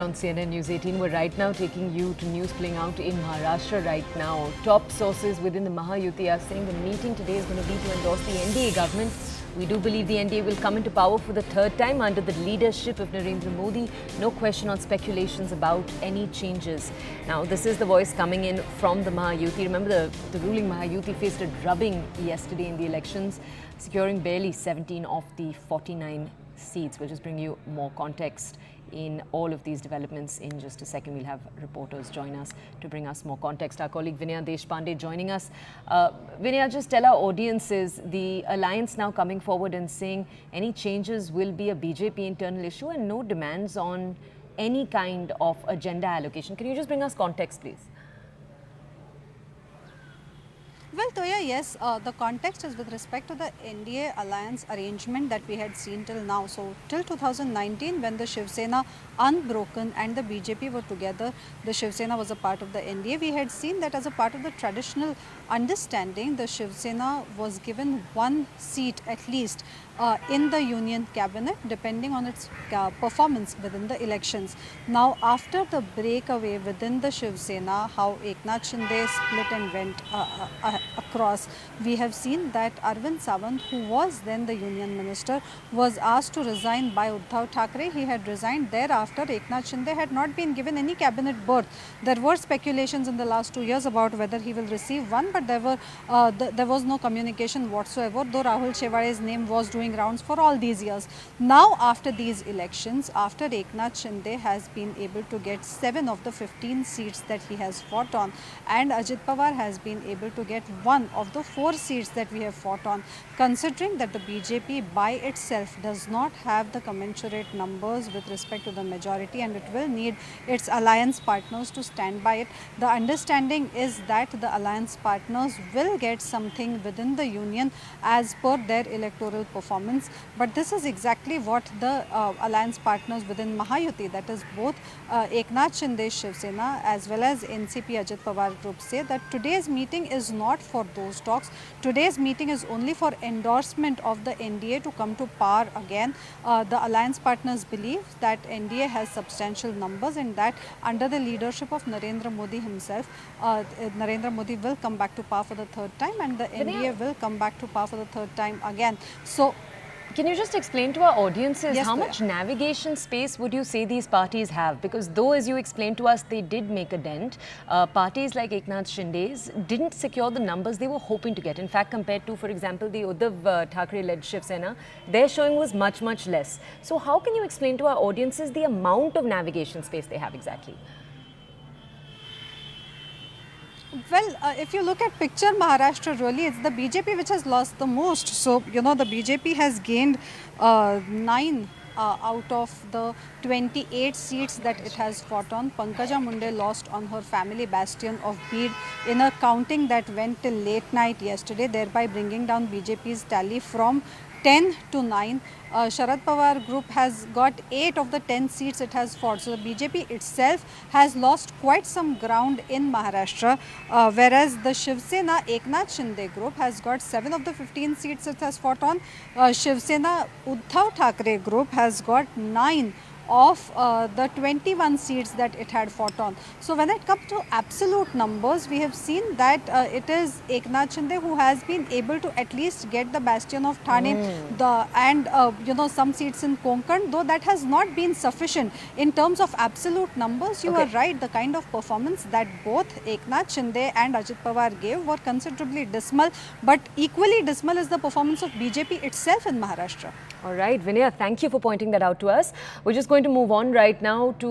On CNN News 18, we're right now taking you to news playing out in Maharashtra right now. Top sources within the Mahayuti are saying the meeting today is going to be to endorse the NDA government. We do believe the NDA will come into power for the third time under the leadership of Narendra Modi. No question on speculations about any changes. Now, this is the voice coming in from the Mahayuti. Remember, the ruling Mahayuti faced a drubbing yesterday in the elections, securing barely 17 of the 49 seats. We'll just bring you more context in all of these developments in just a second. We'll have reporters join us to bring us more context. Our colleague Vinaya Deshpande joining us. Vinaya, just tell our audiences, the alliance now coming forward and saying any changes will be a BJP internal issue and no demands on any kind of agenda allocation. Can you just bring us context, please? Well, Toya, yes, the context is with respect to the NDA alliance arrangement that we had seen till now. So, till 2019, when the Shiv Sena unbroken and the BJP were together, the Shiv Sena was a part of the NDA. We had seen that as a part of the traditional understanding, the Shiv Sena was given one seat at least in the union cabinet, depending on its performance within the elections. Now, after the breakaway within the Shiv Sena, how Eknath Shinde split and went across, we have seen that Arvind Sawant, who was then the union minister, was asked to resign by Uddhav Thackeray. He had resigned. Thereafter, Eknath Shinde had not been given any cabinet berth. There were speculations in the last 2 years about whether he will receive one, but there was no communication whatsoever, though Rahul Sheware's name was doing rounds for all these years. Now, after these elections, after Eknath Shinde has been able to get 7 of the 15 seats that he has fought on, and Ajit Pawar has been able to get 1 of the 4 seats that we have fought on, considering that the BJP by itself does not have the commensurate numbers with respect to the majority and it will need its alliance partners to stand by it. The understanding is that the alliance partners will get something within the union as per their electoral performance. But this is exactly what the alliance partners within Mahayuti, that is both Eknath Shinde Shiv Sena as well as NCP Ajit Pawar group, say that today's meeting is not for those talks. Today's meeting is only for endorsement of the NDA to come to power again. The alliance partners believe that NDA has substantial numbers and that under the leadership of Narendra Modi himself, Narendra Modi will come back to power for the third time and the NDA will come back to power for the third time again. So, can you just explain to our audiences yes, how much navigation space would you say these parties have? Because though, as you explained to us, they did make a dent, parties like Eknath Shinde's didn't secure the numbers they were hoping to get. In fact, compared to, for example, the Uddhav Thackeray-led Shiv Sena, their showing was much, much less. So how can you explain to our audiences the amount of navigation space they have exactly? well, if you look at picture Maharashtra, really it's the BJP which has lost the most. So, you know, the BJP has gained 9 out of the 28 seats that it has fought on. Pankaja Munde lost on her family bastion of Beed in a counting that went till late night yesterday, thereby bringing down BJP's tally from 10 to 9. Sharad Pawar group has got 8 of the 10 seats it has fought. So, the BJP itself has lost quite some ground in Maharashtra, whereas the Shiv Sena Eknath Shinde group has got 7 of the 15 seats it has fought on. Shiv Sena Uddhav Thackeray group has got 9 of the 21 seats that it had fought on. So, when it comes to absolute numbers, we have seen that it is Eknath Shinde who has been able to at least get the bastion of Thane and you know, some seats in Konkan, though that has not been sufficient in terms of absolute numbers. You are right, the kind of performance that both Eknath Shinde and Ajit Pawar gave were considerably dismal, but equally dismal is the performance of BJP itself in Maharashtra. All right, Vinaya, thank you for pointing that out to us. We're just going to move on right now to